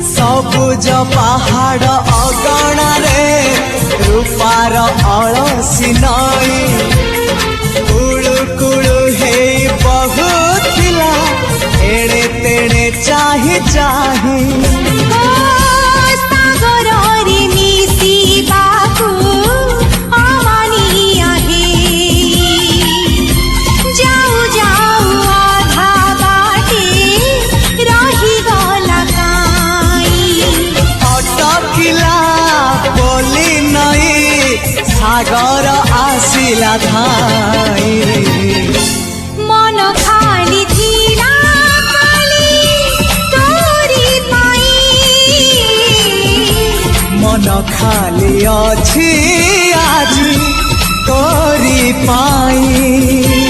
सबुज पहाड़ अगणारे रूपार अलसी नई कुळु कुळु हे बहुथिला एड़े तेड़े चाही चाही सागर आसिला धाई मन खाली थिला खाली तोरी पाई मन खाली अछि आज तोरी पाई।